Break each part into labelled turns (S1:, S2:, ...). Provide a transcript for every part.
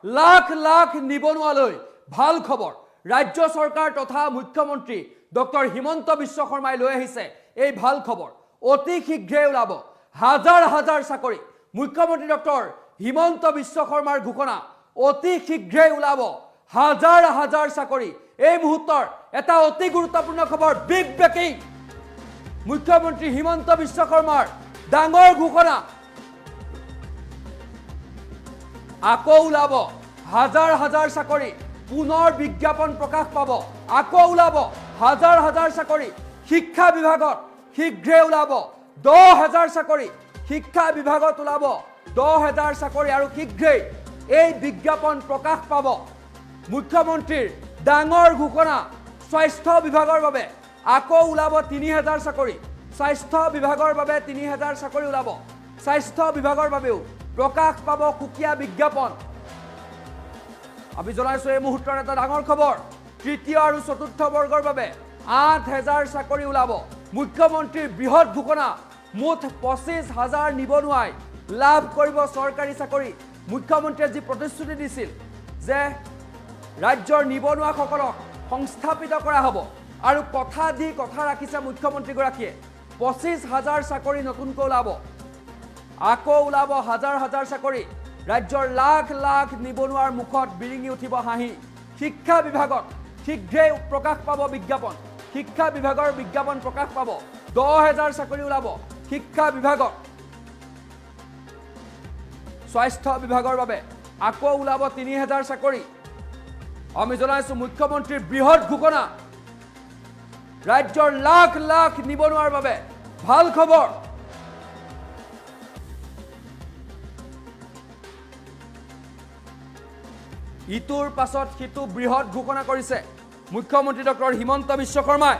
S1: লাখ লাখ নিবনুৱালৈ ভাল খবৰ ৰাজ্য চৰকাৰ তথা মুখ্যমন্ত্ৰী ডক্টৰ হিমন্ত বিশ্ব শৰ্মাই লৈ আহিছে এই ভাল খবৰ অতি শীঘ্ৰে ওলাব হাজাৰ হাজাৰ চাকৰি মুখ্যমন্ত্ৰী ডক্টৰ হিমন্ত বিশ্ব শৰ্মাৰ ঘোষণা অতি শীঘ্ৰে ওলাব হাজাৰ হাজাৰ চাকৰি এই মুহূৰ্তৰ এটা অতি গুৰুত্বপূৰ্ণ খবৰ বিগ ব্ৰেকিং মুখ্যমন্ত্ৰী হিমন্ত বিশ্ব শৰ্মাৰ ডাঙৰ ঘোষণা আকৌ ওলাব হাজাৰ হাজাৰ চাকৰি পুনৰ বিজ্ঞাপন প্ৰকাশ পাব আকৌ ওলাব হাজাৰ হাজাৰ চাকৰি শিক্ষা বিভাগত শীঘ্ৰে ওলাব 10,000 চাকৰি শিক্ষা বিভাগত ওলাব 10,000 চাকৰি আৰু শীঘ্ৰে এই বিজ্ঞাপন প্ৰকাশ পাব মুখ্যমন্ত্ৰীৰ ডাঙৰ ঘোষণা স্বাস্থ্য বিভাগৰ বাবে আকৌ ওলাব 3,000 চাকৰি স্বাস্থ্য বিভাগৰ বাবে 3,000 চাকৰি ওলাব স্বাস্থ্য বিভাগৰ বাবেও প্ৰকাশ পাব কুকিয়া বিজ্ঞাপন আমি জনাইছো এই মুহূৰ্তৰ এটা ডাঙৰ খবৰ তৃতীয় আৰু চতুৰ্থ বৰ্গৰ বাবে 8,000 চাকৰি ওলাব মুখ্যমন্ত্ৰীৰ বৃহৎ ঘোষণা মুঠ 25,000 নিবনুৱাই লাভ কৰিব চৰকাৰী চাকৰি মুখ্যমন্ত্ৰীয়ে যি প্ৰতিশ্ৰুতি দিছিল যে ৰাজ্যৰ নিবনুৱাসকলক সংস্থাপিত কৰা হ'ব আৰু কথা দি কথা ৰাখিছে মুখ্যমন্ত্ৰী গৰাকীয়ে 25,000 চাকৰি নতুনকৈ ওলাব আকৌ ওলাব হাজাৰ হাজাৰ চাকৰি ৰাজ্যৰ লাখ লাখ নিবনুৱাৰ মুখত বিৰিঙি উঠিব হাঁহি শিক্ষা বিভাগত শীঘ্ৰেই প্ৰকাশ পাব বিজ্ঞাপন শিক্ষা বিভাগৰ বিজ্ঞাপন প্ৰকাশ পাব 10,000 চাকৰি ওলাব শিক্ষা বিভাগত স্বাস্থ্য বিভাগৰ বাবে আকৌ ওলাব 3,000 চাকৰি আমি জনাইছো মুখ্যমন্ত্ৰীৰ বৃহৎ ঘোষণা ৰাজ্যৰ লাখ লাখ নিবনুৱাৰ বাবে ভাল খবৰ ইটোৰ পাছত সিটো বৃহৎ ঘোষণা কৰিছে মুখ্যমন্ত্ৰী ডক্টৰ হিমন্ত বিশ্ব শৰ্মাই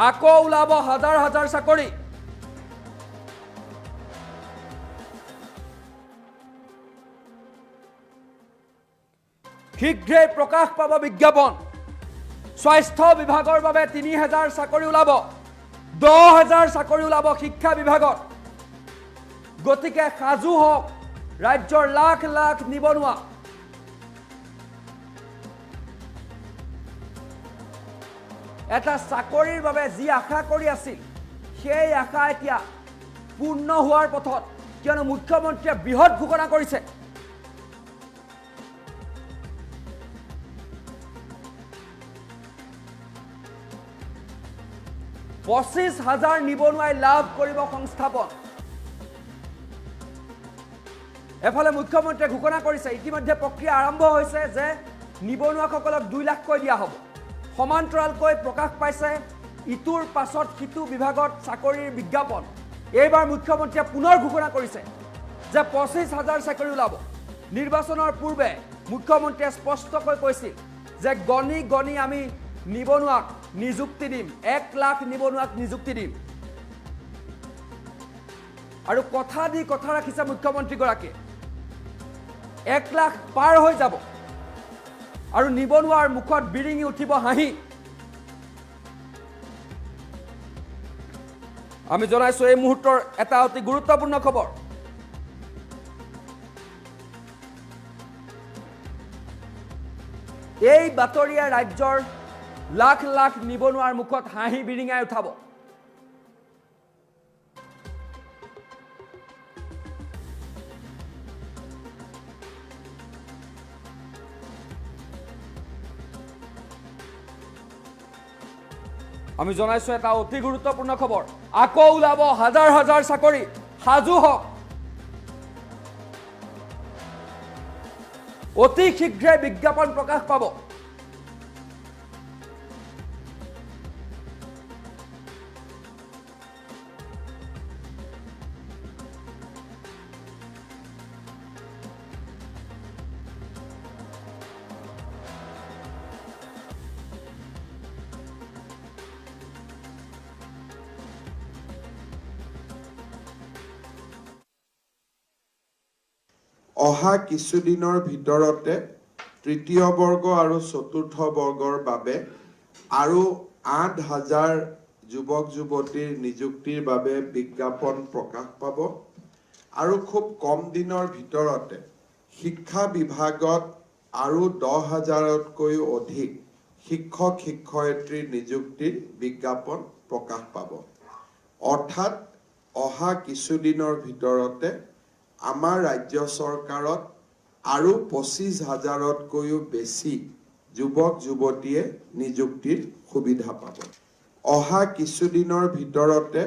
S1: আকৌ ওলাব হাজাৰ হাজাৰ চাকৰি শীঘ্ৰে প্ৰকাশ পাব বিজ্ঞাপন স্বাস্থ্য বিভাগৰ বাবে 3,000 চাকৰি ওলাব 10,000 চাকৰি ওলাব শিক্ষা বিভাগত গতিকে সাজু হওক ৰাজ্যৰ লাখ লাখ নিবনুৱা এটা চাকৰিৰ বাবে যি আশা কৰি আছিল সেই আশা এতিয়া পূৰ্ণ হোৱাৰ পথত কিয়নো মুখ্যমন্ত্ৰীয়ে বৃহৎ ঘোষণা কৰিছে পঁচিছ হাজাৰ নিবনুৱাই লাভ কৰিব সংস্থাপন এফালে মুখ্যমন্ত্ৰীয়ে ঘোষণা কৰিছে ইতিমধ্যে প্ৰক্ৰিয়া আৰম্ভ হৈছে যে নিবনুৱাসকলক 2 লাখকৈ দিয়া হ'ব সমান্তৰালকৈ প্ৰকাশ পাইছে ইটোৰ পাছত সিটো বিভাগত চাকৰিৰ বিজ্ঞাপন এইবাৰ মুখ্যমন্ত্ৰীয়ে পুনৰ ঘোষণা কৰিছে যে 25,000 চাকৰি ওলাব নিৰ্বাচনৰ পূৰ্বে মুখ্যমন্ত্ৰীয়ে স্পষ্টকৈ কৈছিল যে গণি গণি আমি নিবনুৱাক নিযুক্তি দিম 1 লাখ নিবনুৱাক নিযুক্তি দিম আৰু কথা দি কথা ৰাখিছে মুখ্যমন্ত্ৰী গৰাকীয়ে 1 লাখ পাৰ হৈ যাব আৰু নিবনুৱাৰ মুখত বিৰিঙি উঠিব হাঁহি আমি জনাইছো এই মুহূৰ্তৰ এটা অতি গুৰুত্বপূৰ্ণ খবৰ এই বাতৰিয়ে ৰাজ্যৰ লাখ লাখ নিবনুৱাৰ মুখত হাঁহি বিৰিঙাই উঠাব আমি জনাইছো এটা অতি গুৰুত্বপূৰ্ণ খবৰ আকৌ ওলাব হাজাৰ হাজাৰ চাকৰি সাজু হওক অতি শীঘ্ৰে বিজ্ঞাপন প্ৰকাশ পাব
S2: অহা কিছুদিনৰ ভিতৰতে তৃতীয় বৰ্গ আৰু চতুৰ্থ বৰ্গৰ বাবে আৰু 8,000 যুৱক যুৱতীৰ নিযুক্তিৰ বাবে বিজ্ঞাপন প্ৰকাশ পাব আৰু খুব কম দিনৰ ভিতৰতে শিক্ষা বিভাগত আৰু 10,000তকৈও অধিক শিক্ষক শিক্ষয়িত্ৰী নিযুক্তিৰ বিজ্ঞাপন প্ৰকাশ পাব। অৰ্থাৎ অহা কিছুদিনৰ ভিতৰতে আমাৰ ৰাজ্য চৰকাৰত আৰু 25,000তকৈও বেছি যুৱক যুৱতীয়ে নিযুক্তিৰ সুবিধা পাব। অহা কিছুদিনৰ ভিতৰতে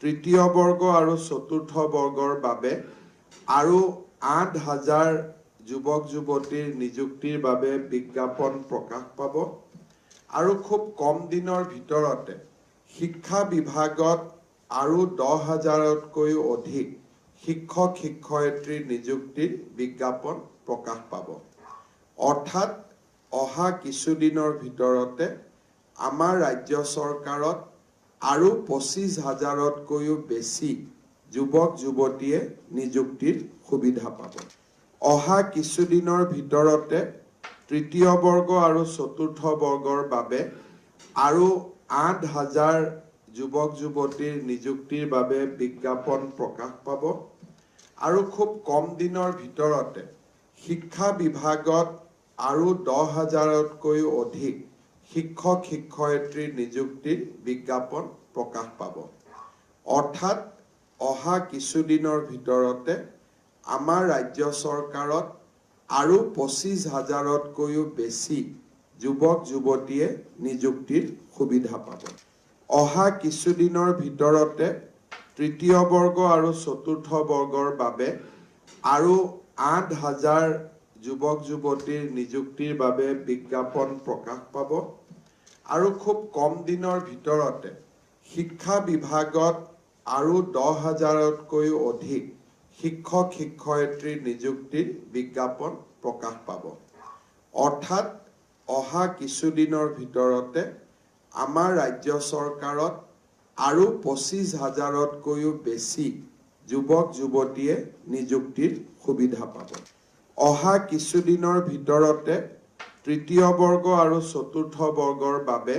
S2: তৃতীয় বৰ্গ আৰু চতুৰ্থ বৰ্গৰ বাবে আৰু 8,000 যুৱক যুৱতীৰ নিযুক্তিৰ বাবে বিজ্ঞাপন প্ৰকাশ পাব। আৰু খুব কম দিনৰ ভিতৰতে শিক্ষা বিভাগত আৰু 10,000তকৈও অধিক শিক্ষক শিক্ষয়িত্ৰী নিযুক্তিৰ বিজ্ঞাপন প্ৰকাশ পাব। অৰ্থাৎ অহা কিছুদিনৰ ভিতৰতে আমাৰ ৰাজ্য চৰকাৰত আৰু 25,000তকৈও বেছি যুৱক যুৱতীয়ে নিযুক্তিৰ সুবিধা পাব। অহা কিছুদিনৰ ভিতৰতে তৃতীয় বৰ্গ আৰু চতুৰ্থ বৰ্গৰ বাবে আৰু 8,000 যুৱক যুৱতীৰ নিযুক্তিৰ বাবে বিজ্ঞাপন প্ৰকাশ পাব। আৰু খুব কম দিনৰ ভিতৰতে শিক্ষা বিভাগত আৰু 10,000তকৈও অধিক শিক্ষক শিক্ষয়িত্ৰী নিযুক্তিৰ বিজ্ঞাপন প্ৰকাশ পাব। অৰ্থাৎ অহা কিছুদিনৰ ভিতৰতে আমাৰ ৰাজ্য চৰকাৰত আৰু 25,000তকৈও বেছি যুৱক যুৱতীয়ে নিযুক্তিৰ সুবিধা পাব। অহা কিছুদিনৰ ভিতৰতে তৃতীয় বৰ্গ আৰু চতুৰ্থ বৰ্গৰ বাবে আৰু 8,000 যুৱক যুৱতীৰ নিযুক্তিৰ বাবে বিজ্ঞাপন প্ৰকাশ পাব। আৰু খুব কম দিনৰ ভিতৰতে শিক্ষা বিভাগত আৰু 10,000তকৈও অধিক শিক্ষক শিক্ষয়িত্ৰী নিযুক্তিৰ বিজ্ঞাপন প্ৰকাশ পাব। অৰ্থাৎ অহা কিছুদিনৰ ভিতৰতে আমাৰ ৰাজ্য চৰকাৰত আৰু 25,000তকৈও বেছি যুৱক যুৱতীয়ে নিযুক্তিৰ সুবিধা পাব। অহা কিছুদিনৰ ভিতৰতে তৃতীয় বৰ্গ আৰু চতুৰ্থ বৰ্গৰ বাবে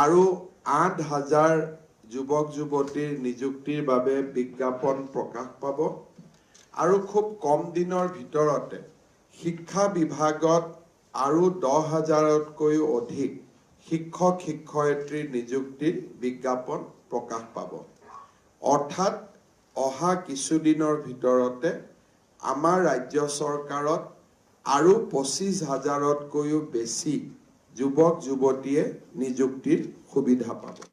S2: আৰু 8,000 যুৱক যুৱতীৰ নিযুক্তিৰ বাবে বিজ্ঞাপন প্ৰকাশ পাব। আৰু খুব কম দিনৰ ভিতৰতে শিক্ষা বিভাগত আৰু 10,000তকৈও অধিক শিক্ষক শিক্ষয়িত্ৰী নিযুক্তিৰ বিজ্ঞাপন প্ৰকাশ পাব। অৰ্থাৎ অহা কিছুদিনৰ ভিতৰতে আমাৰ ৰাজ্য চৰকাৰত আৰু 25,000তকৈও বেছি যুৱক যুৱতীয়ে নিযুক্তিৰ সুবিধা পাব।